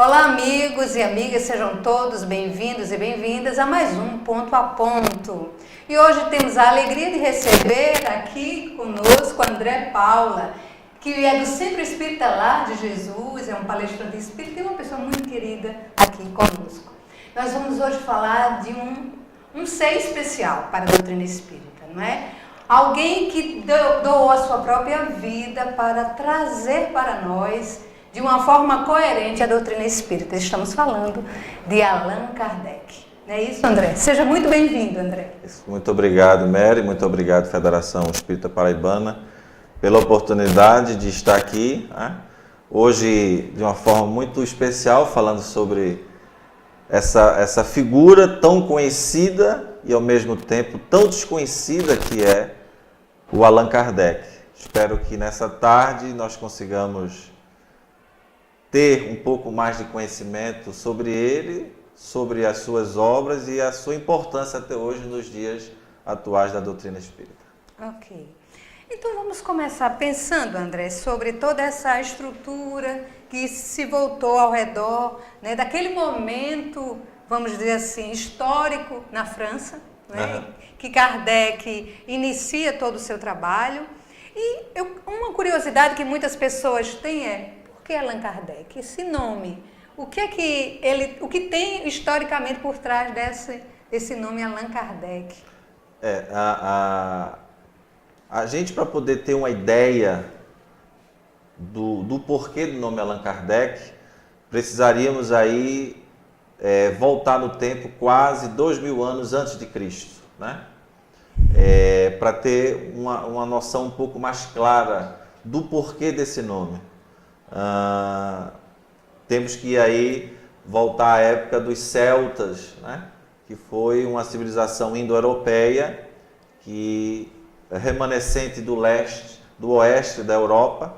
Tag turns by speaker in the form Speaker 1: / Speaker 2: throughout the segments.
Speaker 1: Olá, amigos e amigas, sejam todos bem-vindos e bem-vindas a mais um Ponto a Ponto. E hoje temos a alegria de receber aqui conosco André Paula, que é do Centro Espírita Lar de Jesus, é um palestrante espírita e uma pessoa muito querida aqui conosco. Nós vamos hoje falar de um ser especial para a doutrina espírita, não é? Alguém que doou a sua própria vida para trazer para nós de uma forma coerente a doutrina espírita. Estamos falando de Allan Kardec. Não é isso, André? Seja muito bem-vindo, André.
Speaker 2: Muito obrigado, Mary. Muito obrigado, Federação Espírita Paraibana, pela oportunidade de estar aqui, né? Hoje, de uma forma muito especial, falando sobre essa figura tão conhecida e, ao mesmo tempo, tão desconhecida que é o Allan Kardec. Espero que nessa tarde nós consigamos ter um pouco mais de conhecimento sobre ele, sobre as suas obras e a sua importância até hoje nos dias atuais da doutrina espírita.
Speaker 1: Ok. Então vamos começar pensando, André, sobre toda essa estrutura que se voltou ao redor, né, daquele momento, vamos dizer assim, histórico na França, né, que Kardec inicia todo o seu trabalho. E uma curiosidade que muitas pessoas têm é: por que Allan Kardec? Esse nome, o que tem historicamente por trás desse nome Allan Kardec?
Speaker 2: A gente, para poder ter uma ideia do porquê do nome Allan Kardec, precisaríamos aí voltar no tempo quase 2000 anos antes de Cristo, né? Para ter uma noção um pouco mais clara do porquê desse nome. Temos que aí voltar à época dos celtas, né? Que foi uma civilização indo-europeia que remanescente do oeste da Europa,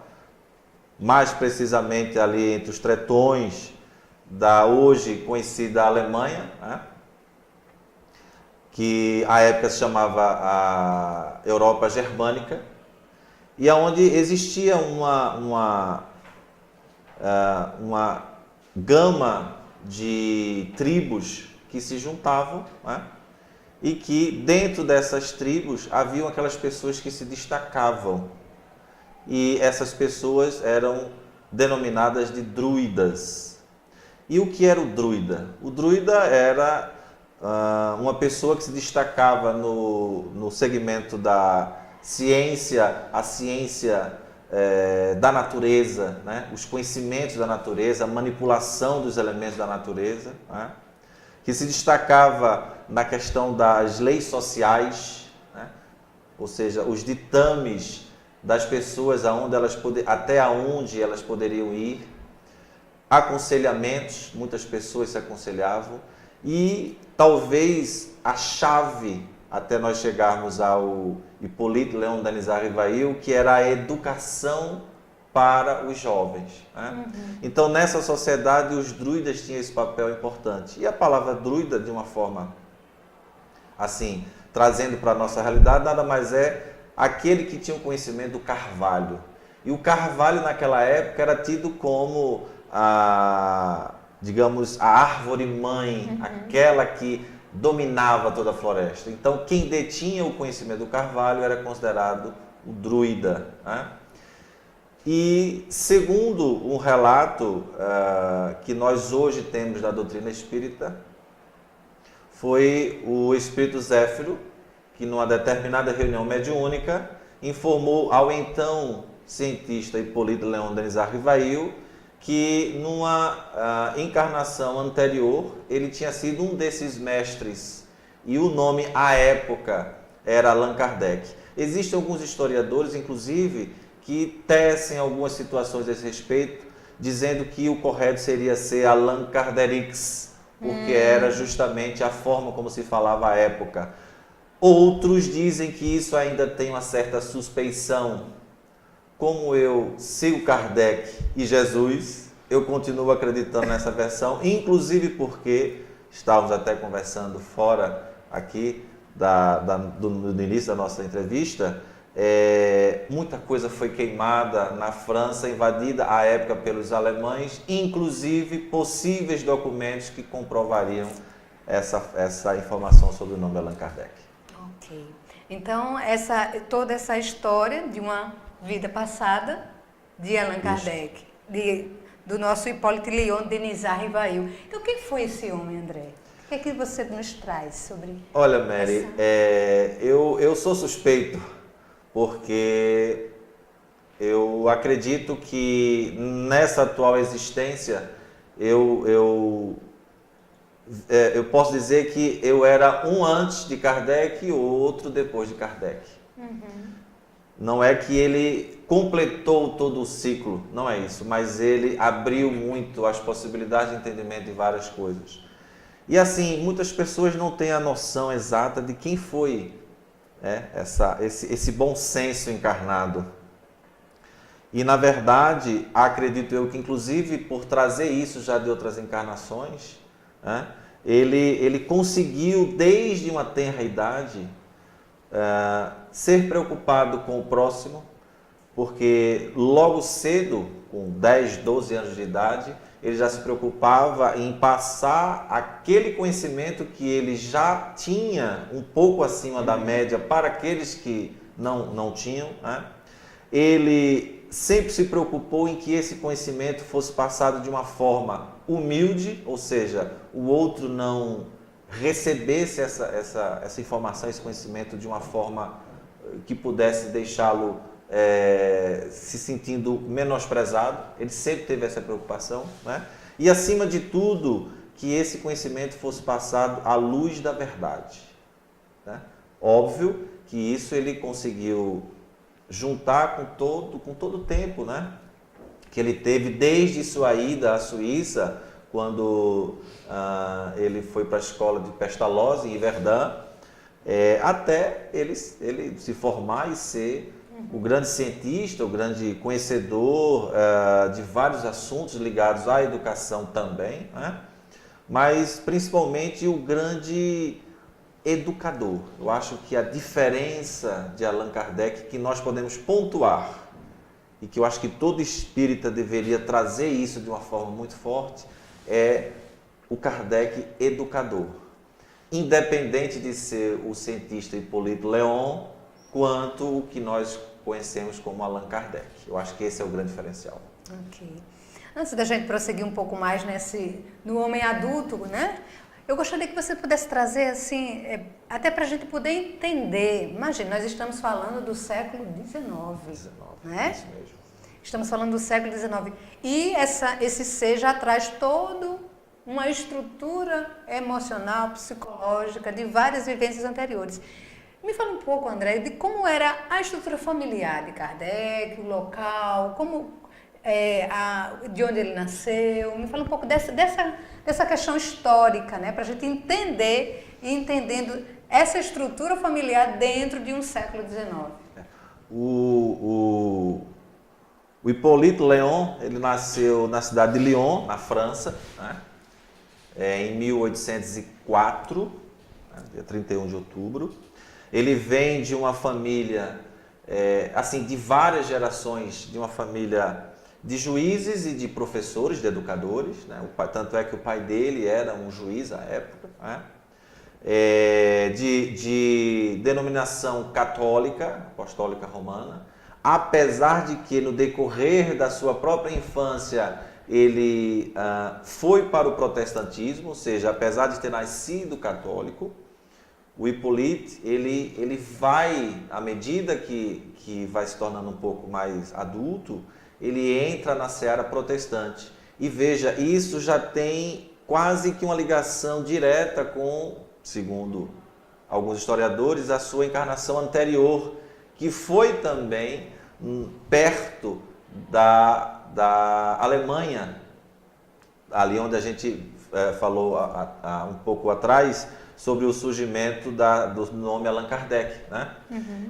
Speaker 2: mais precisamente ali entre os tretões da hoje conhecida Alemanha, né? Que à época se chamava a Europa Germânica, e aonde existia uma gama de tribos que se juntavam, né? E que dentro dessas tribos haviam aquelas pessoas que se destacavam, e essas pessoas eram denominadas de druidas. E o que era o druida? O druida era uma pessoa que se destacava no segmento da ciência, a ciência da natureza, né? Os conhecimentos da natureza, a manipulação dos elementos da natureza, né? Que se destacava na questão das leis sociais, né? Ou seja, os ditames das pessoas até onde elas poderiam ir, aconselhamentos, muitas pessoas se aconselhavam, e talvez a chave até nós chegarmos ao Hippolyte Léon Denis Rivail, que era a educação para os jovens, né? Então, nessa sociedade, os druidas tinham esse papel importante. E a palavra druida, de uma forma assim, trazendo para a nossa realidade, nada mais é aquele que tinha o conhecimento do carvalho. E o carvalho, naquela época, era tido como digamos, a árvore-mãe, aquela que dominava toda a floresta. Então, quem detinha o conhecimento do carvalho era considerado o druida, né? E, segundo um relato que nós hoje temos da doutrina espírita, foi o espírito Zéfiro, que numa determinada reunião mediúnica, informou ao então cientista Hippolyte Léon Denis Rivail que numa encarnação anterior ele tinha sido um desses mestres, e o nome à época era Allan Kardec. Existem alguns historiadores, inclusive, que tecem algumas situações a esse respeito, dizendo que o correto seria ser Allan Karderiks, porque era justamente a forma como se falava à época. Outros dizem que isso ainda tem uma certa suspeição. Como eu sigo Kardec e Jesus, eu continuo acreditando nessa versão, inclusive porque estávamos até conversando fora aqui do início da nossa entrevista, muita coisa foi queimada na França, invadida à época pelos alemães, inclusive possíveis documentos que comprovariam essa informação sobre o nome de Allan Kardec.
Speaker 1: Ok. Então, toda essa história de uma vida passada de Allan Kardec, do nosso Hippolyte Léon Denisard Rivail. Então, quem foi esse homem, André? O que é que você nos traz sobre...
Speaker 2: Olha, Mary, eu sou suspeito, porque eu acredito que nessa atual existência, eu posso dizer que eu era um antes de Kardec e outro depois de Kardec. Não é que ele completou todo o ciclo, não é isso, mas ele abriu muito as possibilidades de entendimento de várias coisas. E assim, muitas pessoas não têm a noção exata de quem foi esse bom senso encarnado. E na verdade, acredito eu que inclusive por trazer isso já de outras encarnações, ele conseguiu desde uma tenra idade ser preocupado com o próximo, porque logo cedo, com 10, 12 anos de idade, ele já se preocupava em passar aquele conhecimento que ele já tinha um pouco acima da média para aqueles que não tinham. Ele sempre se preocupou em que esse conhecimento fosse passado de uma forma humilde, ou seja, o outro não recebesse essa informação, esse conhecimento de uma forma que pudesse deixá-lo se sentindo menosprezado. Ele sempre teve essa preocupação, E acima de tudo, que esse conhecimento fosse passado à luz da verdade, Óbvio que isso ele conseguiu juntar com todo o tempo, que ele teve desde sua ida à Suíça, quando ele foi para a escola de Pestalozzi, em Verdun, até ele se formar e ser o grande cientista, o grande conhecedor de vários assuntos ligados à educação também, mas principalmente o grande educador. Eu acho que a diferença de Allan Kardec que nós podemos pontuar, e que eu acho que todo espírita deveria trazer isso de uma forma muito forte, é o Kardec educador. Independente de ser o cientista Hippolyte Léon, quanto o que nós conhecemos como Allan Kardec. Eu acho que esse é o grande diferencial.
Speaker 1: Ok. Antes da gente prosseguir um pouco mais no homem adulto, eu gostaria que você pudesse trazer, assim, até para a gente poder entender. Imagina, nós estamos falando do século XIX, né?
Speaker 2: Isso mesmo.
Speaker 1: Estamos falando do século XIX. E esse ser já traz toda uma estrutura emocional, psicológica, de várias vivências anteriores. Me fala um pouco, André, de como era a estrutura familiar de Kardec, o local, de onde ele nasceu. Me fala um pouco dessa questão histórica, para a gente entender e entendendo essa estrutura familiar dentro de um século XIX.
Speaker 2: O Hippolyte Léon, ele nasceu na cidade de Lyon, na França, em 1804, dia 31 de outubro. Ele vem de uma família, de várias gerações, de uma família de juízes e de professores, de educadores, tanto é que o pai dele era um juiz à época, de denominação católica, apostólica romana, apesar de que no decorrer da sua própria infância ele foi para o protestantismo, ou seja, apesar de ter nascido católico, o Hippolyte, ele vai, à medida que vai se tornando um pouco mais adulto, ele entra na seara protestante. E veja, isso já tem quase que uma ligação direta com, segundo alguns historiadores, a sua encarnação anterior, que foi também perto da Alemanha, ali onde a gente falou há um pouco atrás, sobre o surgimento do nome Allan Kardec,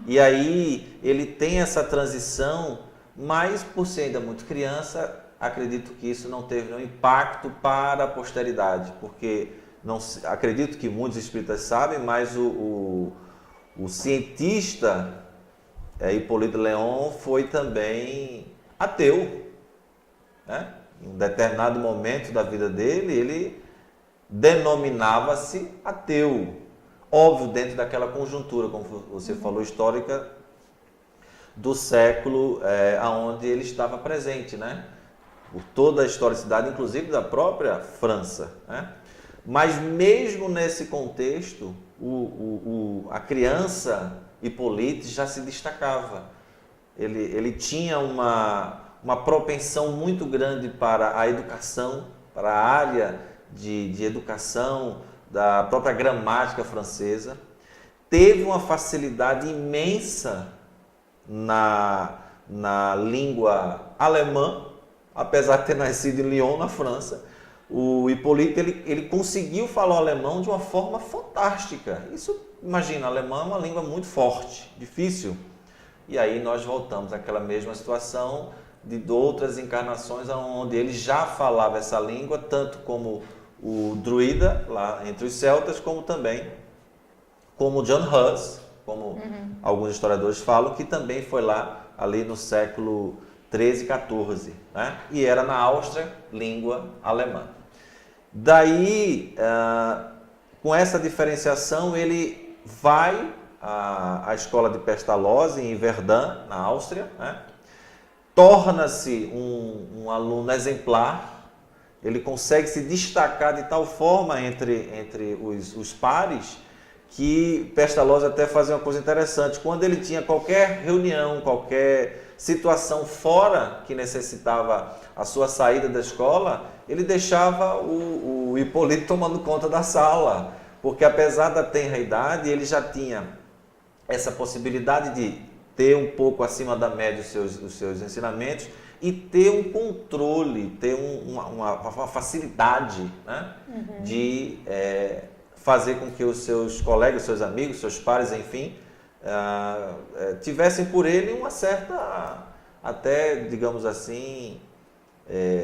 Speaker 2: E aí ele tem essa transição, mas por ser ainda muito criança, acredito que isso não teve nenhum impacto para a posteridade, porque acredito que muitos espíritas sabem, mas o cientista Hippolyte Léon foi também ateu, né? Em um determinado momento da vida dele, ele denominava-se ateu. Óbvio, dentro daquela conjuntura, como você falou, histórica do século onde ele estava presente, né? Por toda a historicidade, inclusive da própria França, né? Mas mesmo nesse contexto, a criança Hippolyte já se destacava. Ele tinha uma propensão muito grande para a educação, para a área de educação, da própria gramática francesa. Teve uma facilidade imensa na língua alemã, apesar de ter nascido em Lyon, na França. O Hippolyte ele conseguiu falar o alemão de uma forma fantástica. Isso, imagina, alemão é uma língua muito forte, difícil. E aí nós voltamos àquela mesma situação de outras encarnações onde ele já falava essa língua, tanto como o druida, lá entre os celtas, como também como John Hus, como alguns historiadores falam, que também foi lá ali no século 13 e 14, né? E era na Áustria, língua alemã. Daí, com essa diferenciação, ele vai à escola de Pestalozzi, em Verdun, na Áustria, né? Torna-se um aluno exemplar, ele consegue se destacar de tal forma entre os pares, que Pestalozzi até fazia uma coisa interessante. Quando ele tinha qualquer reunião, qualquer situação fora que necessitava a sua saída da escola, ele deixava o Hippolyte tomando conta da sala, porque apesar da tenra idade, ele já tinha essa possibilidade de ter um pouco acima da média os seus ensinamentos e ter um controle, ter uma facilidade, né? De fazer com que os seus colegas, seus amigos, seus pares, enfim, tivessem por ele uma certa, até, digamos assim,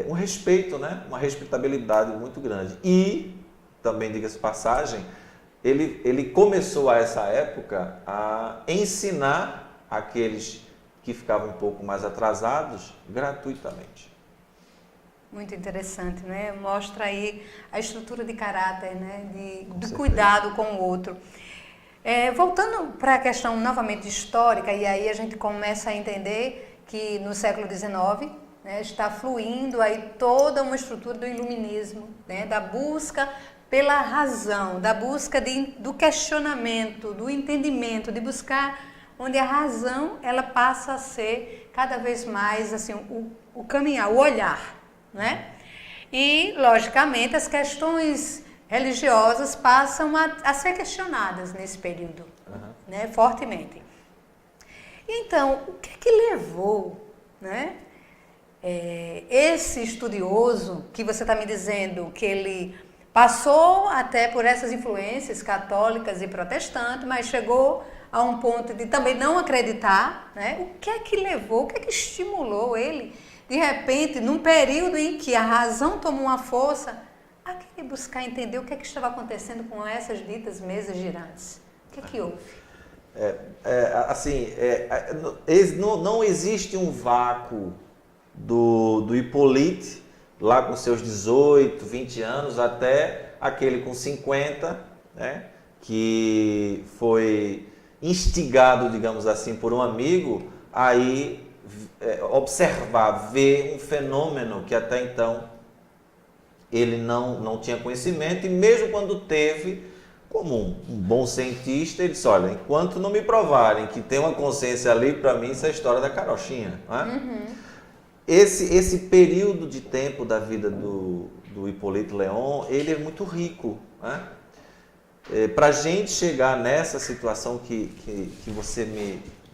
Speaker 2: um respeito, né? Uma respeitabilidade muito grande. E, também diga-se passagem, ele começou a essa época a ensinar aqueles que ficavam um pouco mais atrasados gratuitamente.
Speaker 1: Muito interessante, né? Mostra aí a estrutura de caráter, né? De cuidado com o outro. Voltando para a questão novamente histórica, e aí a gente começa a entender que no século XIX, né, está fluindo aí toda uma estrutura do iluminismo, né? Da busca pela razão, da busca do questionamento, do entendimento, de buscar onde a razão ela passa a ser cada vez mais assim o caminhar, o olhar, né? E logicamente as questões religiosas passam a ser questionadas nesse período, né? Fortemente. Então, o que é que levou, né? Esse estudioso que você está me dizendo que ele passou até por essas influências católicas e protestantes, mas chegou a um ponto de também não acreditar, né? O que é que levou, o que é que estimulou ele, de repente, num período em que a razão tomou uma força, a querer buscar entender o que é que estava acontecendo com essas ditas mesas girantes? O que é que houve?
Speaker 2: Não existe um vácuo do Hippolyte, lá com seus 18, 20 anos, até aquele com 50, né, que foi instigado, digamos assim, por um amigo, aí observar, ver um fenômeno que até então ele não tinha conhecimento, e mesmo quando teve, como um bom cientista, ele disse, olha, enquanto não me provarem que tem uma consciência ali, para mim isso é a história da carochinha, né? Esse período de tempo da vida do Hippolyte Léon, ele é muito rico, né? Para a gente chegar nessa situação que você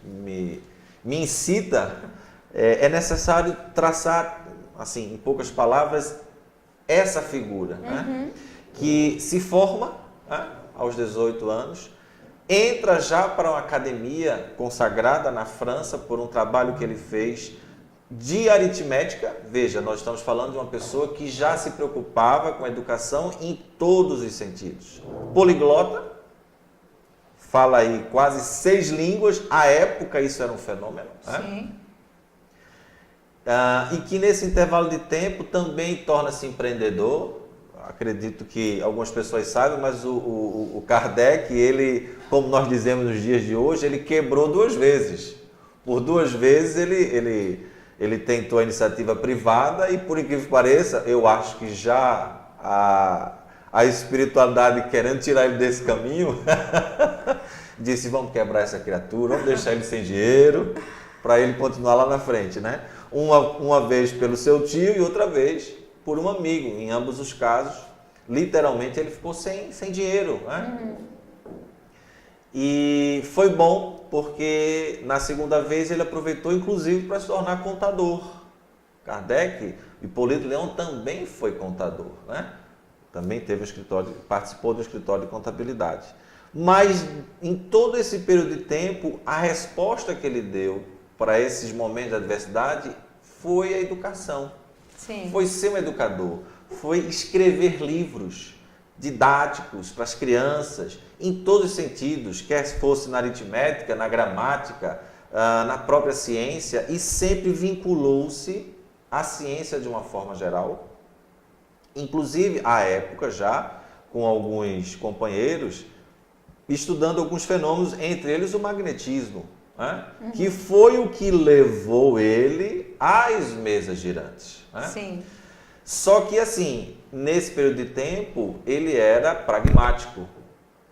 Speaker 2: me incita, é necessário traçar, assim, em poucas palavras, essa figura, né? Que se forma, né, aos 18 anos, entra já para uma academia consagrada na França por um trabalho que ele fez de aritmética. Veja, nós estamos falando de uma pessoa que já se preocupava com a educação em todos os sentidos. Poliglota, fala aí quase 6 línguas, à época isso era um fenômeno.
Speaker 1: Sim.
Speaker 2: E que nesse intervalo de tempo também torna-se empreendedor. Acredito que algumas pessoas saibam, mas o Kardec, ele, como nós dizemos nos dias de hoje, ele quebrou 2 vezes. Por 2 vezes ele tentou a iniciativa privada e, por incrível que pareça, eu acho que já a espiritualidade querendo tirar ele desse caminho, disse, vamos quebrar essa criatura, vamos deixar ele sem dinheiro, para ele continuar lá na frente, né? Uma vez pelo seu tio e outra vez por um amigo. Em ambos os casos, literalmente, ele ficou sem dinheiro, né? E foi bom, porque na segunda vez ele aproveitou, inclusive, para se tornar contador. Kardec, Hipólito Leão também foi contador, né? Também teve um escritório, participou do escritório de contabilidade. Mas, em todo esse período de tempo, a resposta que ele deu para esses momentos de adversidade foi a educação.
Speaker 1: Sim.
Speaker 2: Foi ser um educador, foi escrever livros didáticos para as crianças, em todos os sentidos, quer fosse na aritmética, na gramática, na própria ciência, e sempre vinculou-se à ciência de uma forma geral. Inclusive, à época já, com alguns companheiros, estudando alguns fenômenos, entre eles o magnetismo, né? Que foi o que levou ele às mesas girantes. Né?
Speaker 1: Sim.
Speaker 2: Só que, assim, nesse período de tempo, ele era pragmático,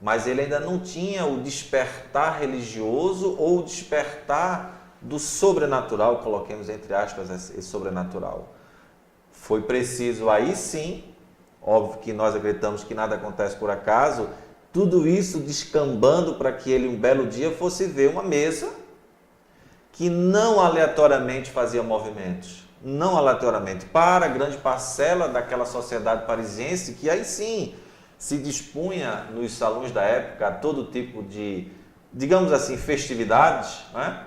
Speaker 2: mas ele ainda não tinha o despertar religioso ou o despertar do sobrenatural, coloquemos entre aspas esse sobrenatural. Foi preciso aí sim, óbvio que nós acreditamos que nada acontece por acaso, tudo isso descambando para que ele um belo dia fosse ver uma mesa que não aleatoriamente fazia movimentos, não aleatoriamente, para a grande parcela daquela sociedade parisiense que aí sim se dispunha nos salões da época a todo tipo de, digamos assim, festividades, né?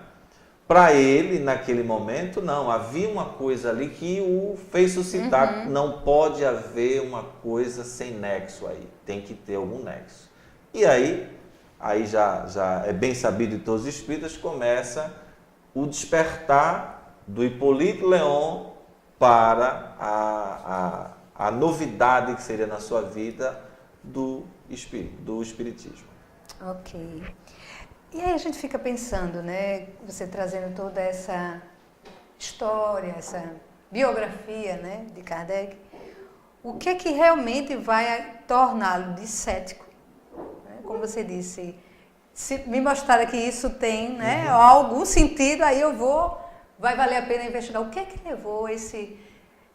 Speaker 2: Para ele, naquele momento, não, havia uma coisa ali que o fez suscitar, não pode haver uma coisa sem nexo aí, tem que ter algum nexo. E aí já é bem sabido de todos os espíritas, começa o despertar do Hipólito Leão para a novidade que seria na sua vida do espiritismo.
Speaker 1: Ok. E aí a gente fica pensando, né, você trazendo toda essa história, essa biografia, né, de Kardec, o que é que realmente vai torná-lo de cético? Né? Como você disse, se me mostrar que isso tem, né, algum sentido, aí vai valer a pena investigar. O que é que levou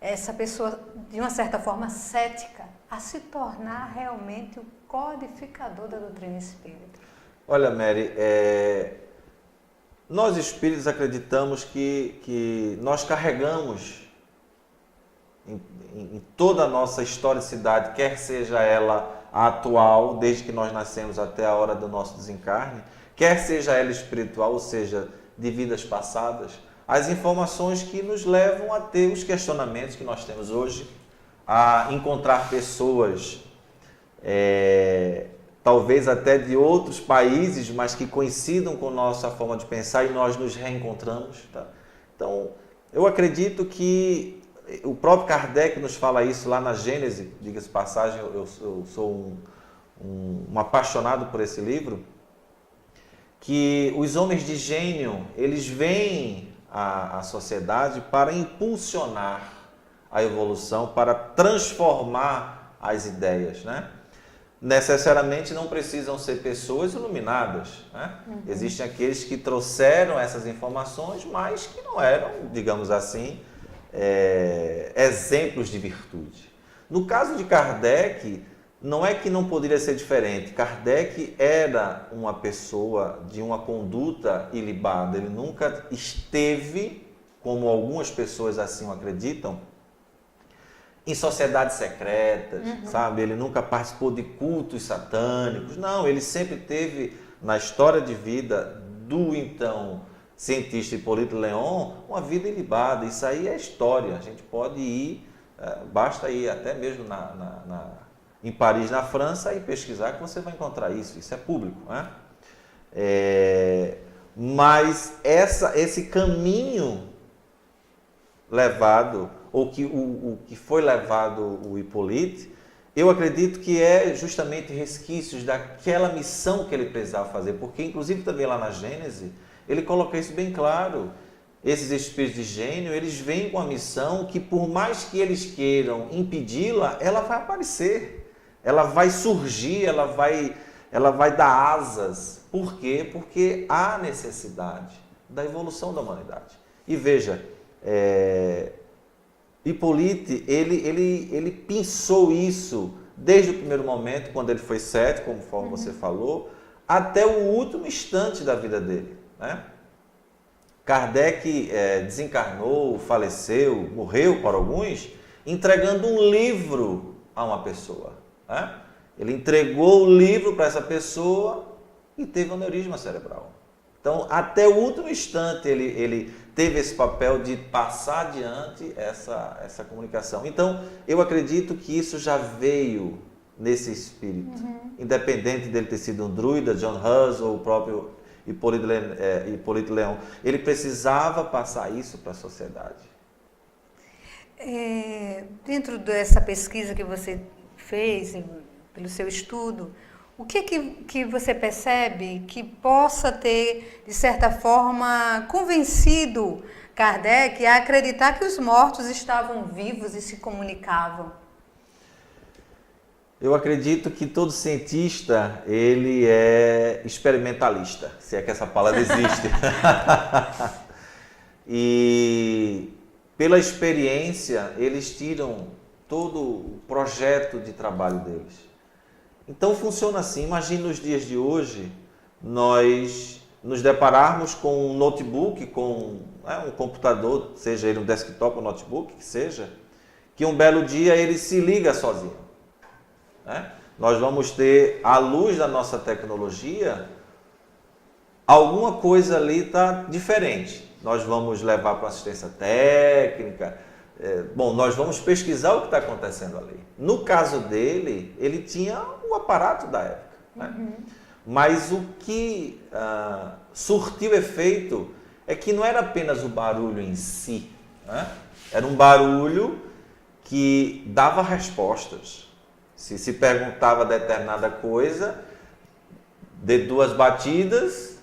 Speaker 1: essa pessoa, de uma certa forma cética, a se tornar realmente o codificador da doutrina espírita?
Speaker 2: Olha, Mary, nós espíritos acreditamos que nós carregamos em toda a nossa historicidade, quer seja ela a atual, desde que nós nascemos até a hora do nosso desencarne, quer seja ela espiritual, ou seja, de vidas passadas, as informações que nos levam a ter os questionamentos que nós temos hoje, a encontrar pessoas talvez até de outros países, mas que coincidam com a nossa forma de pensar e nós nos reencontramos. Tá? Então, eu acredito que o próprio Kardec nos fala isso lá na Gênese, diga-se passagem, eu sou um apaixonado por esse livro, que os homens de gênio, eles vêm à sociedade para impulsionar a evolução, para transformar as ideias, né? Necessariamente não precisam ser pessoas iluminadas, né? Existem aqueles que trouxeram essas informações, mas que não eram, digamos assim, exemplos de virtude. No caso de Kardec, não é que não poderia ser diferente. Kardec era uma pessoa de uma conduta ilibada. Ele nunca esteve, como algumas pessoas assim acreditam, em sociedades secretas, sabe? Ele nunca participou de cultos satânicos. Não, ele sempre teve, na história de vida do então cientista Hipólito Leão, uma vida ilibada. Isso aí é história. A gente pode ir, basta ir até mesmo em Paris, na França, e pesquisar que você vai encontrar isso. Isso é público, né? Mas esse caminho levado, ou que o que foi levado o Hipólito, eu acredito que é justamente resquícios daquela missão que ele precisava fazer, porque inclusive também lá na Gênesis, ele coloca isso bem claro. Esses espíritos de gênio, eles vêm com a missão que por mais que eles queiram impedi-la, ela vai aparecer, ela vai surgir, ela vai dar asas. Por quê? Porque há necessidade da evolução da humanidade. E veja, Hipólito, ele pensou isso desde o primeiro momento, quando ele foi cético, conforme você falou, até o último instante da vida dele, né? Kardec desencarnou, faleceu, morreu para alguns, entregando um livro a uma pessoa, né? Ele entregou o livro para essa pessoa e teve aneurisma cerebral. Então, até o último instante, ele teve esse papel de passar adiante essa comunicação. Então, eu acredito que isso já veio nesse espírito. Independente dele ter sido um druida, John Hus ou o próprio Hipólito Leão. Ele precisava passar isso para a sociedade.
Speaker 1: Dentro dessa pesquisa que você fez, pelo seu estudo, o que você percebe que possa ter, de certa forma, convencido Kardec a acreditar que os mortos estavam vivos e se comunicavam?
Speaker 2: Eu acredito que todo cientista, ele é experimentalista, se é que essa palavra existe. E pela experiência, eles tiram todo o projeto de trabalho deles. Então funciona assim, imagine nos dias de hoje, nós nos depararmos com um notebook, com um computador, seja ele um desktop ou um notebook, que seja, que um belo dia ele se liga sozinho. Nós vamos ter, à luz da nossa tecnologia, alguma coisa ali está diferente. Nós vamos levar para assistência técnica, nós vamos pesquisar o que está acontecendo ali. No caso dele, ele tinha o aparato da época, né? Mas o que surtiu efeito é que não era apenas o barulho em si, né? Era um barulho que dava respostas. Se perguntava determinada coisa, de 2 batidas,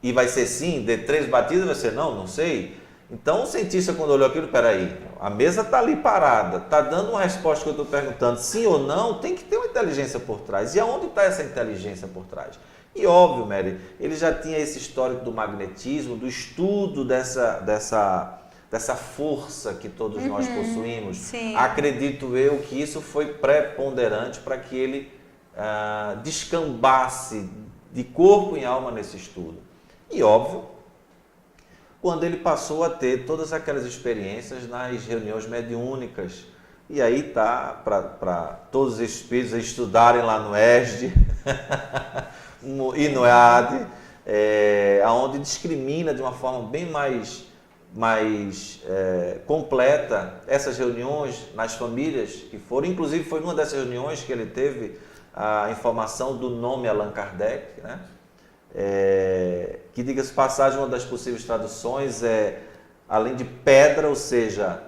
Speaker 2: e vai ser sim, de 3 batidas vai ser não sei. Então o cientista, quando olhou aquilo, peraí, a mesa está ali parada, está dando uma resposta que eu estou perguntando, sim ou não, tem que ter uma inteligência por trás. E aonde está essa inteligência por trás? E óbvio, Mary, ele já tinha esse histórico do magnetismo, do estudo dessa força que todos nós possuímos.
Speaker 1: Sim.
Speaker 2: Acredito eu que isso foi preponderante para que ele descambasse de corpo e alma nesse estudo. E óbvio, quando ele passou a ter todas aquelas experiências nas reuniões mediúnicas. E aí tá para todos os espíritos estudarem lá no ESD e no EAD, onde discrimina de uma forma bem mais completa essas reuniões nas famílias que foram. Inclusive foi numa dessas reuniões que ele teve a informação do nome Allan Kardec, né? Que, diga-se passagem, uma das possíveis traduções é, além de pedra, ou seja,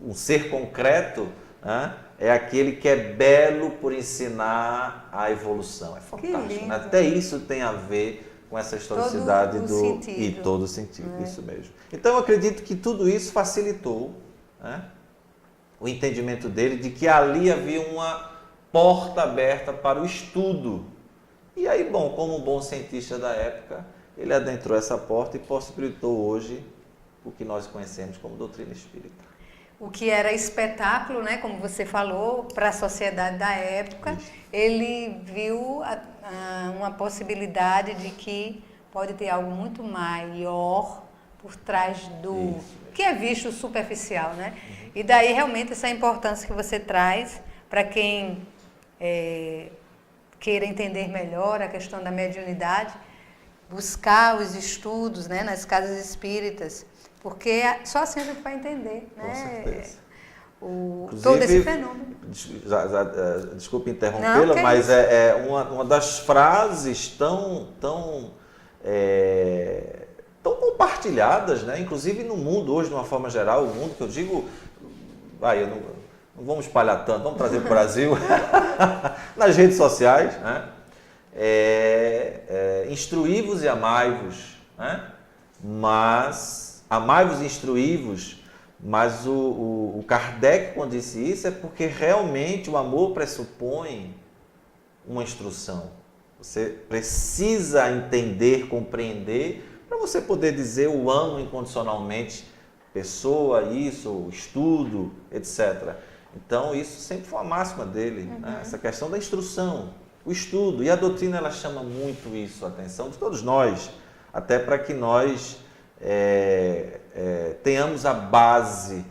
Speaker 2: um ser concreto, né? É aquele que é belo por ensinar a evolução. É fantástico, né? Até isso tem a ver com essa historicidade e todo o sentido, isso mesmo. Então eu acredito que tudo isso facilitou, né, o entendimento dele de que ali havia uma porta aberta para o estudo. E aí, bom, como um bom cientista da época, ele adentrou essa porta e possibilitou hoje o que nós conhecemos como doutrina espírita.
Speaker 1: O que era espetáculo, né, como você falou, para a sociedade da época, ele viu uma possibilidade de que pode ter algo muito maior por trás do que é visto superficial, né? E daí realmente essa importância que você traz para quem queira entender melhor a questão da mediunidade, buscar os estudos, né, nas casas espíritas, porque só assim a gente vai entender, né?
Speaker 2: Com certeza.
Speaker 1: todo esse fenômeno.
Speaker 2: Desculpe interrompê-la, mas é uma das frases tão compartilhadas, né? Inclusive no mundo hoje, de uma forma geral, o mundo que eu digo, não vamos espalhar tanto, vamos trazer para o Brasil, nas redes sociais, né? Instruí-vos e amai-vos, né? Mas amai-vos e instruí-vos. Mas o Kardec, quando disse isso, é porque realmente o amor pressupõe uma instrução. Você precisa entender, compreender, para você poder dizer eu amo incondicionalmente pessoa, isso, estudo, etc. Então, isso sempre foi a máxima dele, né? Essa questão da instrução, o estudo. E a doutrina, ela chama muito isso, a atenção de todos nós, até para que nós tenhamos a base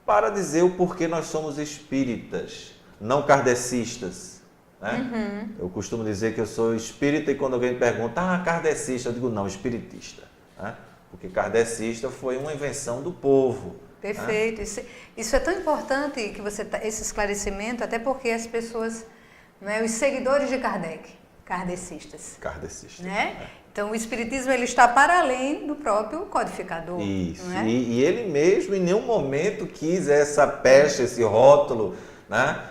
Speaker 2: para dizer o porquê nós somos espíritas, não kardecistas, né? Eu costumo dizer que eu sou espírita e quando alguém me pergunta, kardecista, eu digo não, espiritista, né? Porque kardecista foi uma invenção do povo.
Speaker 1: Perfeito, né? Isso é tão importante que esse esclarecimento, até porque as pessoas, né, os seguidores de Kardec, kardecistas, né? Então, o Espiritismo ele está para além do próprio codificador.
Speaker 2: Isso.
Speaker 1: Não é?
Speaker 2: E ele mesmo em nenhum momento quis essa pecha, esse rótulo, né?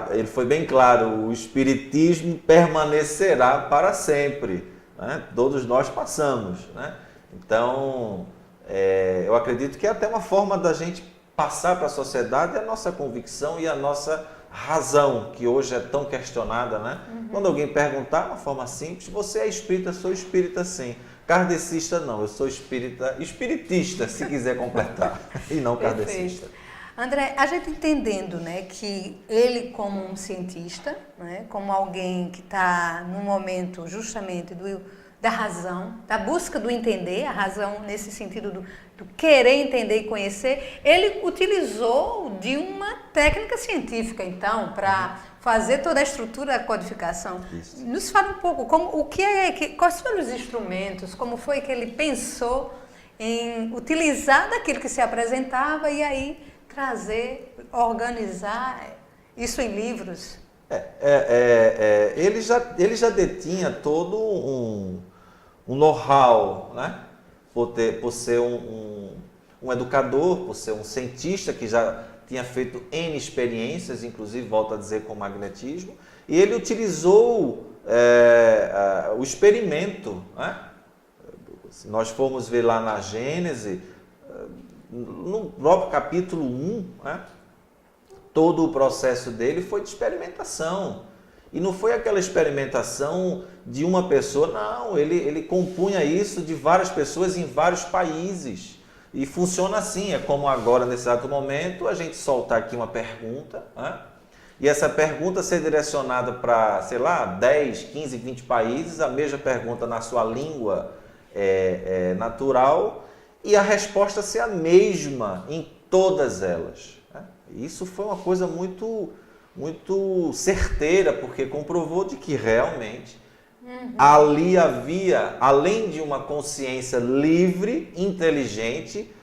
Speaker 2: Ele foi bem claro, o Espiritismo permanecerá para sempre, né? Todos nós passamos, né? Então, eu acredito que é até uma forma da gente passar para a sociedade a nossa convicção e a nossa razão, que hoje é tão questionada, né? Quando alguém perguntar, uma forma simples, você é espírita? Sou espírita sim. Kardecista não, eu sou espiritista, se quiser completar, e não kardecista.
Speaker 1: André, a gente entendendo, né, que ele como um cientista, né, como alguém que está no momento justamente da razão, da busca do entender, a razão nesse sentido do querer entender e conhecer, ele utilizou de uma técnica científica, então, para fazer toda a estrutura da codificação. Isso. Nos fala um pouco, quais foram os instrumentos, como foi que ele pensou em utilizar daquilo que se apresentava e aí trazer, organizar isso em livros?
Speaker 2: Ele já detinha todo um know-how, né? Por ser um educador, por ser um cientista que já tinha feito N experiências, inclusive, volto a dizer, com magnetismo, e ele utilizou o experimento, né? Se nós formos ver lá na Gênese, no próprio capítulo 1, né? Todo o processo dele foi de experimentação. E não foi aquela experimentação de uma pessoa, não. Ele compunha isso de várias pessoas em vários países. E funciona assim, é como agora, nesse exato momento, a gente soltar aqui uma pergunta, né? E essa pergunta ser direcionada para, sei lá, 10, 15, 20 países, a mesma pergunta na sua língua natural, e a resposta ser a mesma em todas elas. Isso foi uma coisa muito certeira, porque comprovou de que realmente ali havia, além de uma consciência livre, inteligente,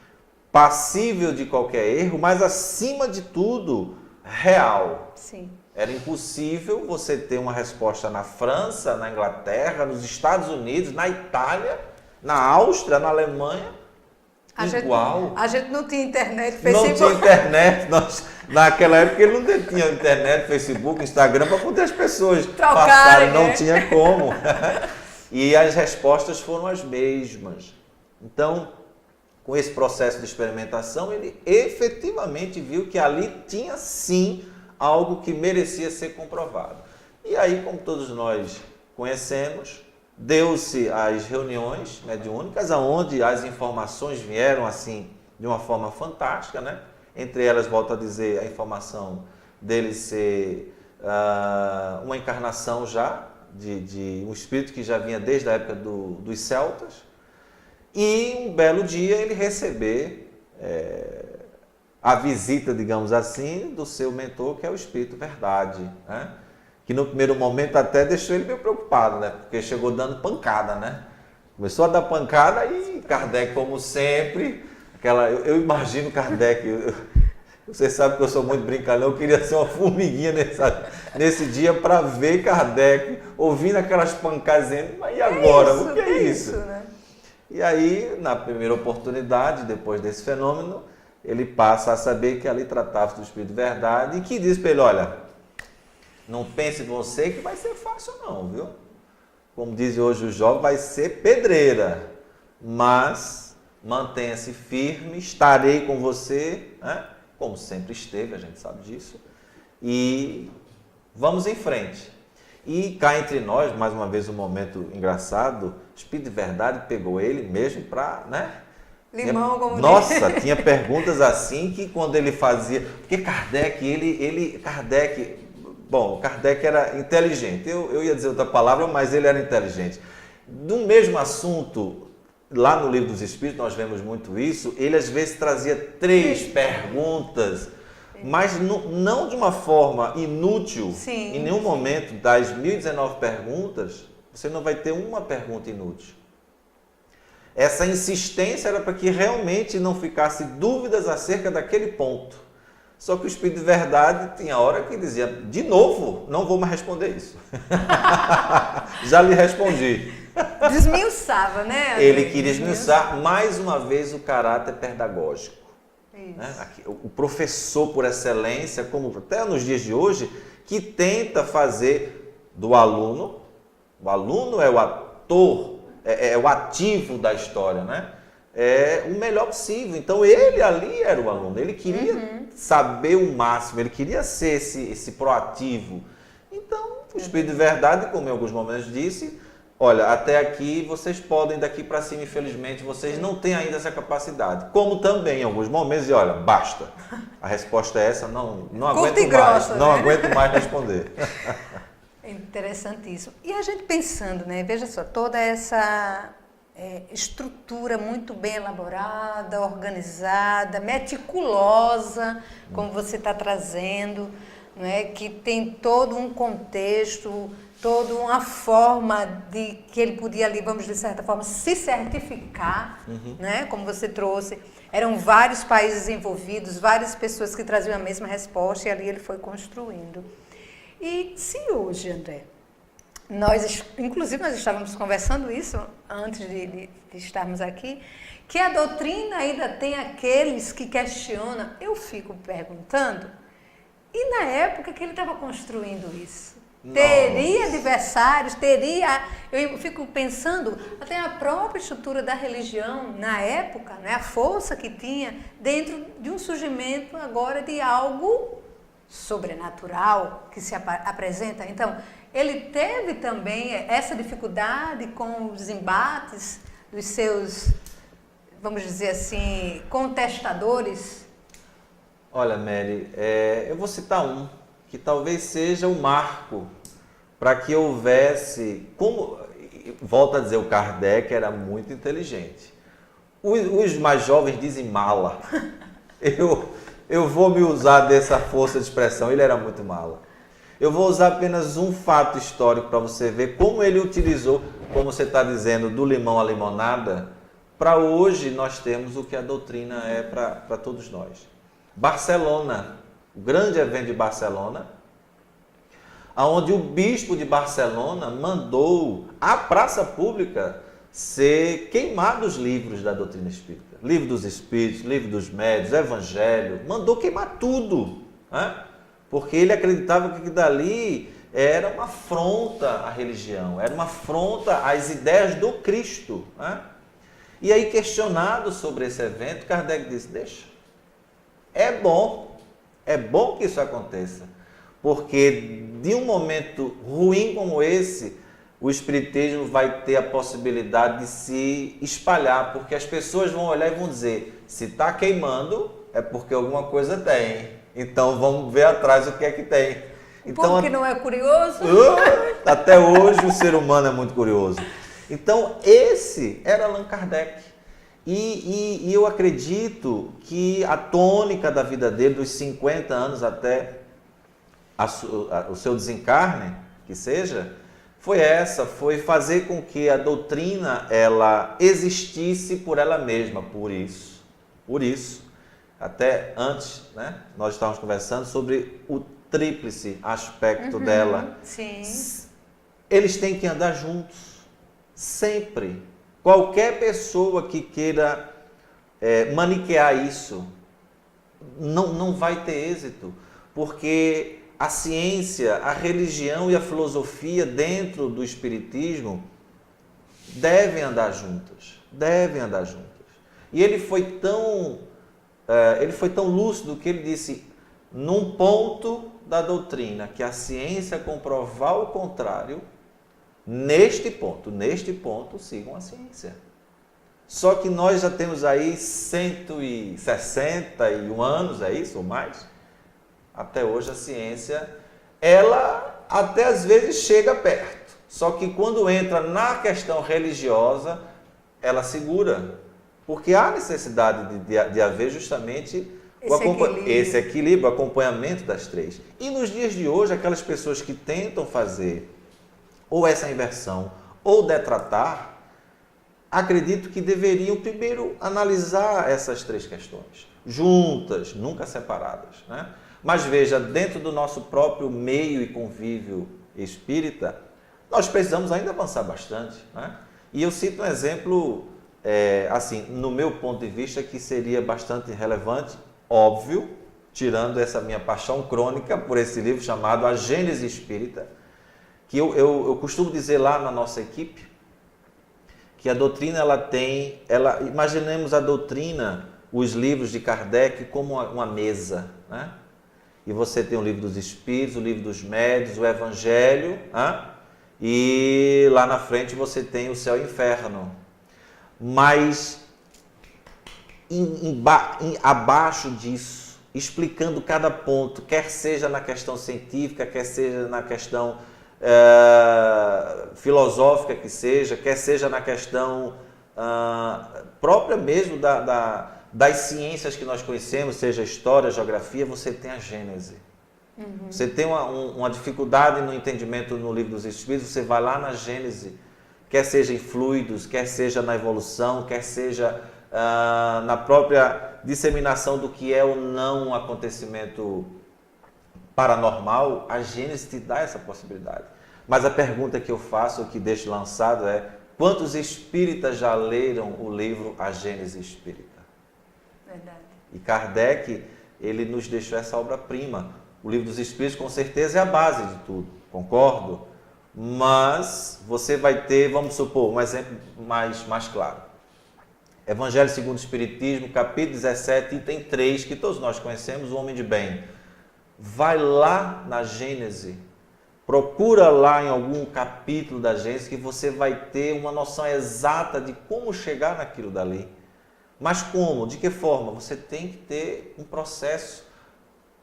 Speaker 2: passível de qualquer erro, mas acima de tudo, real.
Speaker 1: Sim.
Speaker 2: Era impossível você ter uma resposta na França, na Inglaterra, nos Estados Unidos, na Itália, na Áustria, na Alemanha, igual.
Speaker 1: A gente não tinha internet, Facebook.
Speaker 2: Não tinha internet. Naquela época ele não tinha internet, Facebook, Instagram, para poder as pessoas passarem. Não tinha como. E as respostas foram as mesmas. Então, com esse processo de experimentação, ele efetivamente viu que ali tinha sim algo que merecia ser comprovado. E aí, como todos nós conhecemos, deu-se as reuniões mediúnicas, onde as informações vieram assim de uma forma fantástica, né? Entre elas, volto a dizer, a informação dele ser uma encarnação já, de um espírito que já vinha desde a época dos celtas, e um belo dia ele receber a visita, digamos assim, do seu mentor, que é o Espírito Verdade, né? Que no primeiro momento até deixou ele meio preocupado, né? Porque chegou dando pancada, né? Começou a dar pancada e Kardec, como sempre, eu imagino Kardec, Você sabe que eu sou muito brincalhão, eu queria ser uma formiguinha nesse dia para ver Kardec ouvindo aquelas pancadas dizendo, mas e agora? O que é isso?
Speaker 1: Né?
Speaker 2: E aí, na primeira oportunidade, depois desse fenômeno, ele passa a saber que ali tratava do Espírito de Verdade e que diz para ele, olha, não pense em você que vai ser fácil não, viu? Como dizem hoje os jovens, vai ser pedreira, mas mantenha-se firme, estarei com você, né? Como sempre esteve, a gente sabe disso, e vamos em frente. E cá entre nós, mais uma vez um momento engraçado, o Espírito de Verdade pegou ele mesmo para, né?
Speaker 1: Limão, como
Speaker 2: Nossa, tinha perguntas assim que quando ele fazia, porque Kardec, Kardec era inteligente, eu ia dizer outra palavra, mas ele era inteligente. Do mesmo assunto, lá no Livro dos Espíritos, nós vemos muito isso, ele às vezes trazia 3 perguntas, mas não de uma forma inútil.
Speaker 1: Sim,
Speaker 2: em nenhum momento das 1019 perguntas, você não vai ter uma pergunta inútil. Essa insistência era para que realmente não ficasse dúvidas acerca daquele ponto. Só que o Espírito de Verdade tinha hora que dizia, de novo, não vou mais responder isso. Já lhe respondi.
Speaker 1: Desmiuçava, né?
Speaker 2: Ele queria esmiuçar mais uma vez o caráter pedagógico. Né? O professor por excelência, como até nos dias de hoje, que tenta fazer do aluno, o aluno é o ator, é o ativo da história, né? É o melhor possível. Então ele ali era o aluno, ele queria saber o máximo, ele queria ser esse proativo. Então o Espírito de Verdade, como em alguns momentos disse, olha, até aqui vocês podem, daqui para cima, infelizmente, vocês não têm ainda essa capacidade. Como também, em alguns momentos, e olha, basta. A resposta é essa, não aguento mais, não aguento mais responder.
Speaker 1: Interessantíssimo. E a gente pensando, né, veja só, toda essa estrutura muito bem elaborada, organizada, meticulosa, como você está trazendo, né, que tem todo um contexto, toda uma forma de que ele podia ali, vamos de certa forma, se certificar, né? Como você trouxe. Eram vários países envolvidos, várias pessoas que traziam a mesma resposta e ali ele foi construindo. E se hoje, André, inclusive nós estávamos conversando isso antes de estarmos aqui, que a doutrina ainda tem aqueles que questionam, eu fico perguntando, e na época que ele estava construindo isso? Teria adversários, eu fico pensando até a própria estrutura da religião na época, né, a força que tinha dentro de um surgimento agora de algo sobrenatural que se apresenta. Então, ele teve também essa dificuldade com os embates dos seus, vamos dizer assim, contestadores.
Speaker 2: Olha, Mary, eu vou citar um que talvez seja o marco para que houvesse, como volto a dizer, o Kardec era muito inteligente. Os mais jovens dizem mala. Eu vou me usar dessa força de expressão, ele era muito mala. Eu vou usar apenas um fato histórico para você ver como ele utilizou, como você está dizendo, do limão à limonada, para hoje nós termos o que a doutrina é para todos nós. Barcelona, o grande evento de Barcelona, onde o bispo de Barcelona mandou à praça pública ser queimados os livros da doutrina espírita. Livro dos Espíritos, livro dos Médiuns, Evangelho, mandou queimar tudo, né? Porque ele acreditava que dali era uma afronta à religião, era uma afronta às ideias do Cristo, né? E aí, questionado sobre esse evento, Kardec disse, deixa, é bom que isso aconteça, porque de um momento ruim como esse, o Espiritismo vai ter a possibilidade de se espalhar, porque as pessoas vão olhar e vão dizer, se está queimando, é porque alguma coisa tem, então vamos ver atrás o que é que tem. Então,
Speaker 1: porque não é curioso?
Speaker 2: Até hoje o ser humano é muito curioso. Então esse era Allan Kardec. E eu acredito que a tônica da vida dele, dos 50 anos até o seu desencarne, que seja, foi fazer com que a doutrina ela existisse por ela mesma. Por isso Até antes, né, nós estávamos conversando sobre o tríplice aspecto dela.
Speaker 1: Sim.
Speaker 2: Eles têm que andar juntos, sempre. Qualquer pessoa que queira maniquear isso, não vai ter êxito, porque a ciência, a religião e a filosofia dentro do espiritismo devem andar juntas, E ele foi tão lúcido que ele disse, num ponto da doutrina que a ciência comprovar o contrário, neste ponto sigam a ciência. Só que nós já temos aí 161 anos, é isso ou mais? Até hoje a ciência, ela até às vezes chega perto. Só que quando entra na questão religiosa, ela segura. Porque há necessidade de haver justamente esse equilíbrio, o acompanhamento das três. E nos dias de hoje, aquelas pessoas que tentam fazer ou essa inversão ou detratar, acredito que deveriam primeiro analisar essas três questões, juntas, nunca separadas, né? Mas veja, dentro do nosso próprio meio e convívio espírita, nós precisamos ainda avançar bastante, né? E eu cito um exemplo, assim, no meu ponto de vista, que seria bastante relevante, óbvio, tirando essa minha paixão crônica por esse livro chamado A Gênese Espírita, que eu costumo dizer lá na nossa equipe, que a doutrina imaginemos a doutrina, os livros de Kardec como uma mesa, né? E você tem o livro dos Espíritos, o livro dos Médiuns, o Evangelho, né? E lá na frente você tem o céu e o inferno. Mas abaixo disso, explicando cada ponto, quer seja na questão científica, quer seja na questão filosófica que seja, quer seja na questão própria mesmo das ciências que nós conhecemos, seja história, geografia, você tem a Gênese. Você tem uma dificuldade no entendimento no livro dos Espíritos, você vai lá na Gênese, quer seja em fluidos, quer seja na evolução, quer seja na própria disseminação do que é ou não um acontecimento paranormal, a Gênese te dá essa possibilidade. Mas a pergunta que eu faço, que deixo lançado é, quantos espíritas já leram o livro A Gênese Espírita?
Speaker 1: Verdade.
Speaker 2: E Kardec, ele nos deixou essa obra-prima. O livro dos Espíritos, com certeza, é a base de tudo, concordo? Mas você vai ter, vamos supor, um exemplo mais claro. Evangelho segundo o Espiritismo, capítulo 17, item 3, que todos nós conhecemos, o homem de bem. Vai lá na Gênese, procura lá em algum capítulo da Gênese que você vai ter uma noção exata de como chegar naquilo dali. Mas como? De que forma? Você tem que ter um processo.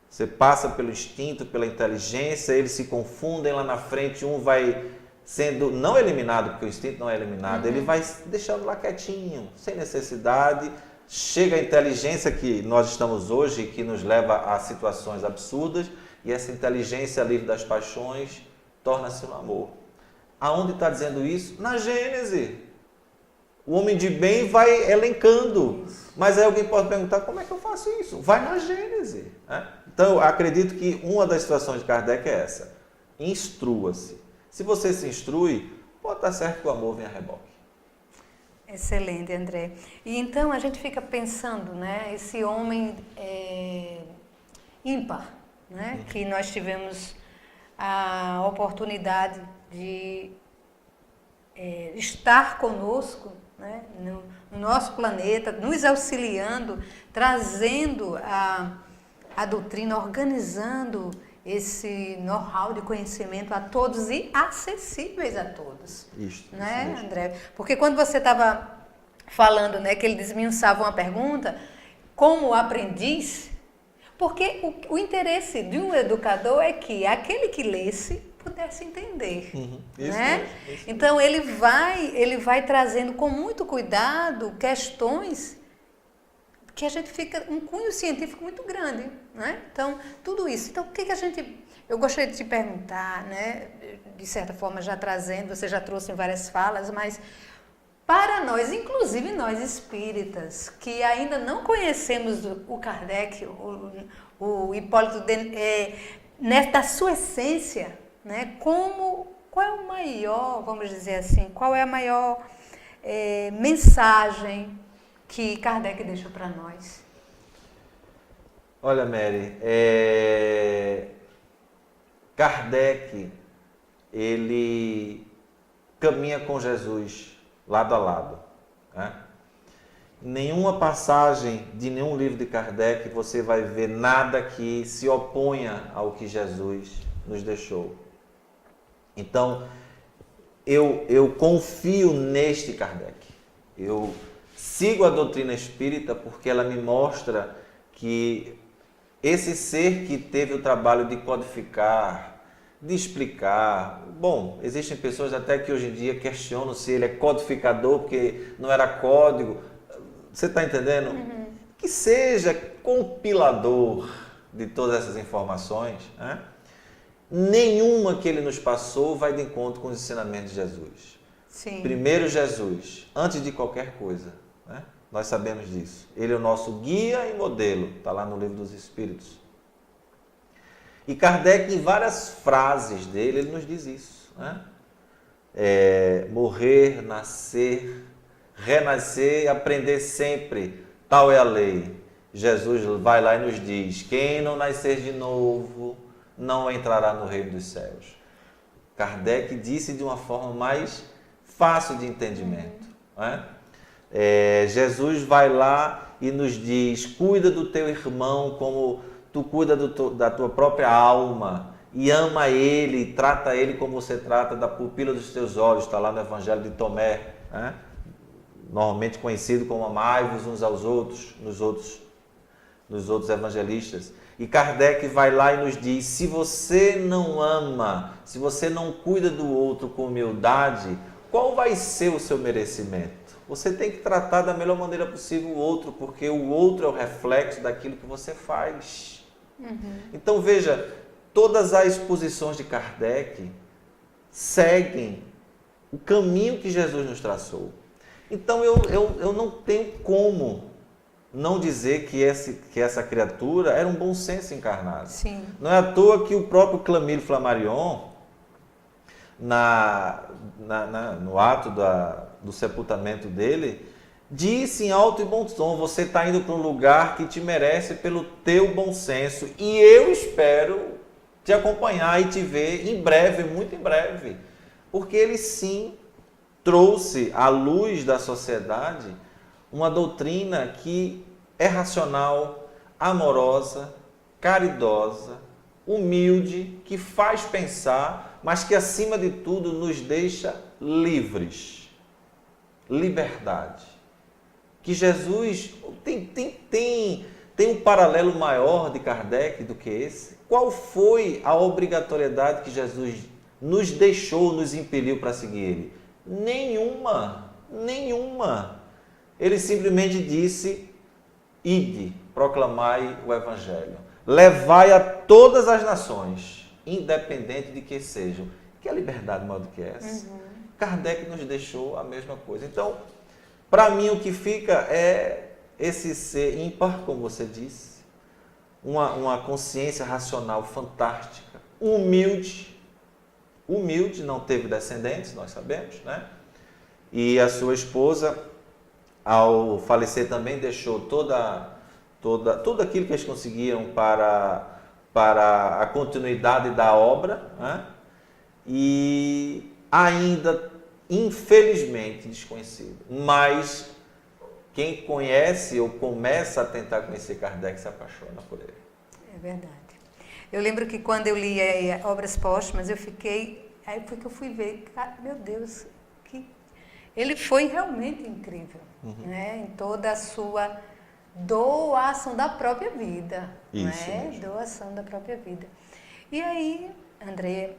Speaker 2: Você passa pelo instinto, pela inteligência, eles se confundem lá na frente, um vai sendo não eliminado, porque o instinto não é eliminado, ele vai deixando lá quietinho, sem necessidade. Chega a inteligência que nós estamos hoje, que nos leva a situações absurdas, e essa inteligência livre das paixões torna-se um amor. Aonde está dizendo isso? Na Gênese. O homem de bem vai elencando. Mas aí alguém pode perguntar, como é que eu faço isso? Vai na Gênese. Né? Então, eu acredito que uma das situações de Kardec é essa. Instrua-se. Se você se instrui, pode estar certo que o amor vem a reboque.
Speaker 1: Excelente, André. E então a gente fica pensando, né, esse homem ímpar, né, que nós tivemos a oportunidade de estar conosco, né, no nosso planeta, nos auxiliando, trazendo a doutrina, organizando esse know-how de conhecimento a todos e acessíveis a todos.
Speaker 2: Isso,
Speaker 1: né,
Speaker 2: isso.
Speaker 1: André? Porque quando você estava falando, né, que ele desmiuçava uma pergunta, como aprendiz, porque o interesse de um educador é que aquele que lesse pudesse entender.
Speaker 2: Isso
Speaker 1: né?
Speaker 2: mesmo, isso
Speaker 1: então ele vai trazendo com muito cuidado questões que a gente fica um cunho científico muito grande, né? Então, tudo isso. Então, o que a gente... Eu gostaria de te perguntar, né? De certa forma, já trazendo, você já trouxe em várias falas, mas Para nós, inclusive nós espíritas, que ainda não conhecemos o Kardec, o Hipólito, nesta sua essência, né, qual é o maior, vamos dizer assim, qual é a maior mensagem que Kardec deixou para nós?
Speaker 2: Olha, Mary, Kardec, ele caminha com Jesus lado a lado. Né? Em nenhuma passagem de nenhum livro de Kardec você vai ver nada que se oponha ao que Jesus nos deixou. Então, eu confio neste Kardec. Eu sigo a doutrina espírita porque ela me mostra que esse ser que teve o trabalho de codificar, de explicar. Bom, existem pessoas até que hoje em dia questionam se ele é codificador, porque não era código. Você está entendendo? Uhum. Que seja compilador de todas essas informações, né? Nenhuma que ele nos passou vai de encontro com os ensinamentos de Jesus.
Speaker 1: Sim.
Speaker 2: Primeiro Jesus, antes de qualquer coisa, né? Nós sabemos disso. Ele é o nosso guia e modelo, está lá no Livro dos Espíritos. E Kardec, em várias frases dele, ele nos diz isso. Né? Morrer, nascer, renascer e aprender sempre, tal é a lei. Jesus vai lá e nos diz, quem não nascer de novo, não entrará no reino dos céus. Kardec disse de uma forma mais fácil de entendimento. Né? Jesus vai lá e nos diz, cuida do teu irmão como tu cuida da tua própria alma e ama ele, trata ele como você trata da pupila dos teus olhos, está lá no Evangelho de Tomé, né? Normalmente conhecido como amai-vos uns aos outros, nos outros evangelistas. E Kardec vai lá e nos diz, se você não ama, se você não cuida do outro com humildade, qual vai ser o seu merecimento? Você tem que tratar da melhor maneira possível o outro, porque o outro é o reflexo daquilo que você faz. Uhum. Então veja, todas as posições de Kardec seguem o caminho que Jesus nos traçou. Então eu não tenho como não dizer que essa criatura era um bom senso encarnado.
Speaker 1: Sim.
Speaker 2: Não é à toa que o próprio Camille Flammarion, no ato do sepultamento dele, disse em alto e bom som, você está indo para um lugar que te merece pelo teu bom senso e eu espero te acompanhar e te ver em breve, muito em breve. Porque ele sim trouxe à luz da sociedade uma doutrina que é racional, amorosa, caridosa, humilde, que faz pensar, mas que acima de tudo nos deixa livres. Liberdade. Que Jesus tem um paralelo maior de Kardec do que esse? Qual foi a obrigatoriedade que Jesus nos deixou, nos impeliu para seguir ele? Nenhuma. Ele simplesmente disse, ide, proclamai o Evangelho. Levai a todas as nações, independente de que sejam. Que liberdade maior do que essa? Uhum. Kardec nos deixou a mesma coisa. Então, para mim, o que fica é esse ser ímpar, como você disse, uma consciência racional fantástica, humilde, não teve descendentes, nós sabemos, né? E a sua esposa, ao falecer também, deixou tudo aquilo que eles conseguiam para a continuidade da obra, né? E ainda, infelizmente, desconhecido. Mas quem conhece ou começa a tentar conhecer Kardec se apaixona por ele.
Speaker 1: É verdade. Eu lembro que quando eu li Obras Póstumas, aí foi que eu fui ver, meu Deus, ele foi realmente incrível, né? Em toda a sua doação da própria vida.
Speaker 2: Isso
Speaker 1: né?
Speaker 2: mesmo.
Speaker 1: Doação da própria vida. E aí, André,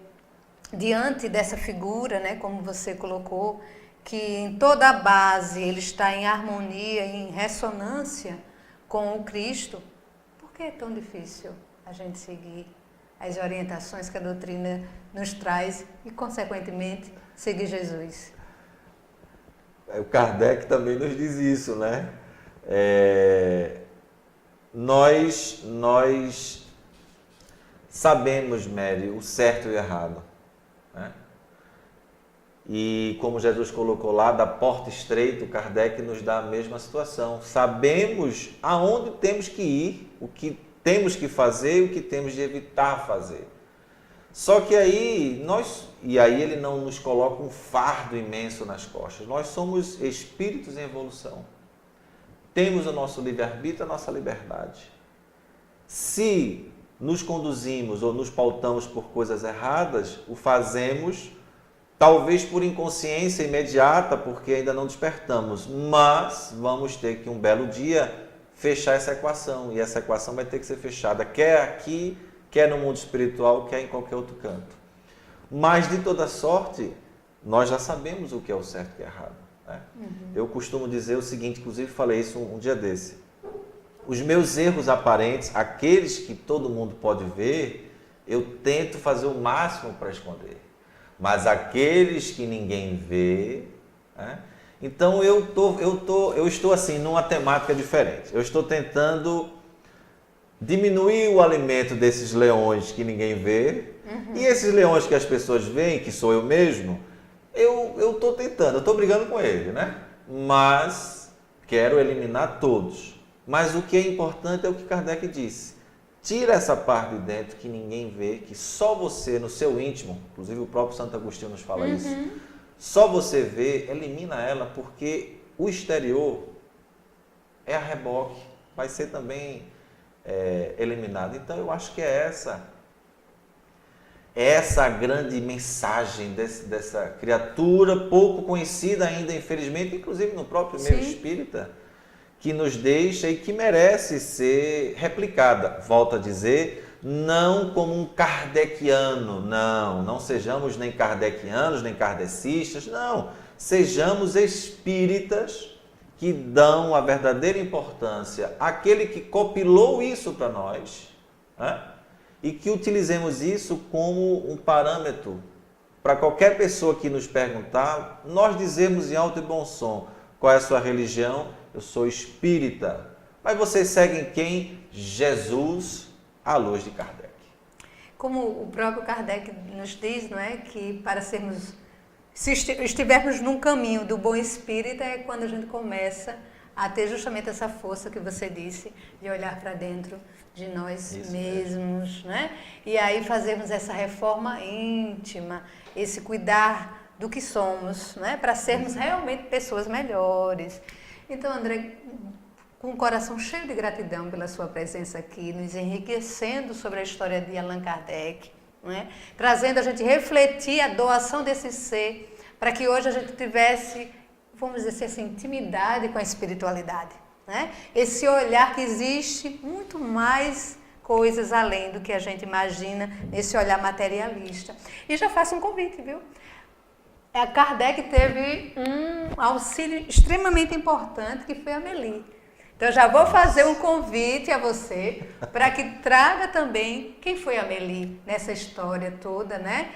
Speaker 1: diante dessa figura, né, como você colocou, que em toda a base ele está em harmonia, em ressonância com o Cristo, por que é tão difícil a gente seguir as orientações que a doutrina nos traz e, consequentemente, seguir Jesus?
Speaker 2: O Kardec também nos diz isso, né? Nós sabemos, Mary, o certo e o errado, né? E como Jesus colocou lá, da porta estreita, o Kardec nos dá a mesma situação. Sabemos aonde temos que ir, o que temos que fazer e o que temos de evitar fazer. Só que aí aí ele não nos coloca um fardo imenso nas costas. Nós somos espíritos em evolução. Temos o nosso livre-arbítrio, a nossa liberdade. Se nos conduzimos ou nos pautamos por coisas erradas, o fazemos talvez por inconsciência imediata, porque ainda não despertamos, mas vamos ter que um belo dia fechar essa equação, e essa equação vai ter que ser fechada, quer aqui, quer no mundo espiritual, quer em qualquer outro canto. Mas de toda sorte, nós já sabemos o que é o certo e o errado, né? Eu costumo dizer o seguinte, inclusive falei isso um dia desse: os meus erros aparentes, aqueles que todo mundo pode ver, eu tento fazer o máximo para esconder. Mas aqueles que ninguém vê, né? Então eu estou assim numa temática diferente. Eu estou tentando diminuir o alimento desses leões que ninguém vê, e esses leões que as pessoas veem, que sou eu mesmo, eu estou tentando, eu estou brigando com ele, né? Mas quero eliminar todos. Mas o que é importante é o que Kardec disse. Tira essa parte de dentro que ninguém vê, que só você, no seu íntimo, inclusive o próprio Santo Agostinho nos fala isso, só você vê, elimina ela, porque o exterior é a reboque, vai ser também eliminado. Então eu acho que é essa a grande mensagem dessa criatura pouco conhecida ainda, infelizmente, inclusive no próprio meio espírita, que nos deixa e que merece ser replicada. Volto a dizer, não como um kardeciano, não sejamos nem kardecianos, nem kardecistas, não. Sejamos espíritas que dão a verdadeira importância àquele que copilou isso para nós, né? E que utilizemos isso como um parâmetro para qualquer pessoa que nos perguntar, nós dizemos em alto e bom som: qual é a sua religião? Eu sou espírita. Mas vocês seguem quem? Jesus, à luz de Kardec.
Speaker 1: Como o próprio Kardec nos diz, não é? Que para sermos, se estivermos num caminho do bom espírita, é quando a gente começa a ter justamente essa força que você disse, de olhar para dentro de nós mesmos, né? E aí fazermos essa reforma íntima, esse cuidar do que somos, né? Para sermos realmente pessoas melhores. Então, André, com o coração cheio de gratidão pela sua presença aqui, nos enriquecendo sobre a história de Allan Kardec, né? Trazendo a gente refletir a doação desse ser, para que hoje a gente tivesse, vamos dizer assim, essa intimidade com a espiritualidade, né? Esse olhar que existe muito mais coisas além do que a gente imagina nesse olhar materialista. E já faço um convite, viu? A Kardec teve um auxílio extremamente importante, que foi a Amélie. Então, já vou fazer um convite a você para que traga também quem foi a Amélie nessa história toda, né?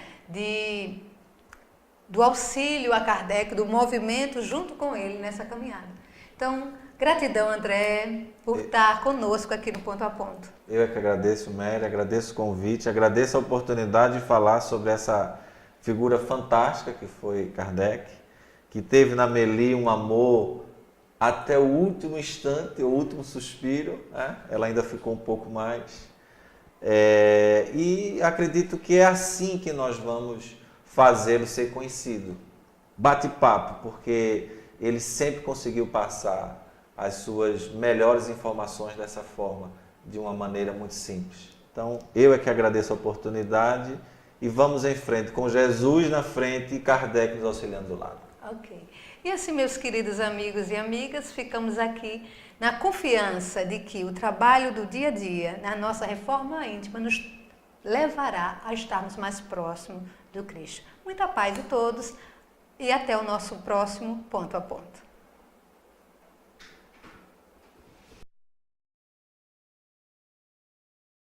Speaker 1: Do auxílio a Kardec, do movimento junto com ele nessa caminhada. Então, gratidão, André, por estar conosco aqui no Ponto a Ponto.
Speaker 2: Eu é que agradeço, Mary, agradeço o convite, agradeço a oportunidade de falar sobre essa figura fantástica que foi Kardec, que teve na Amélie um amor até o último instante, o último suspiro, né? Ela ainda ficou um pouco mais. E acredito que é assim que nós vamos fazê-lo ser conhecido. Bate-papo, porque ele sempre conseguiu passar as suas melhores informações dessa forma, de uma maneira muito simples. Então, eu é que agradeço a oportunidade. E vamos em frente, com Jesus na frente e Kardec nos auxiliando do lado.
Speaker 1: Ok. E assim, meus queridos amigos e amigas, ficamos aqui na confiança de que o trabalho do dia a dia, na nossa reforma íntima, nos levará a estarmos mais próximos do Cristo. Muita paz a todos e até o nosso próximo Ponto a Ponto.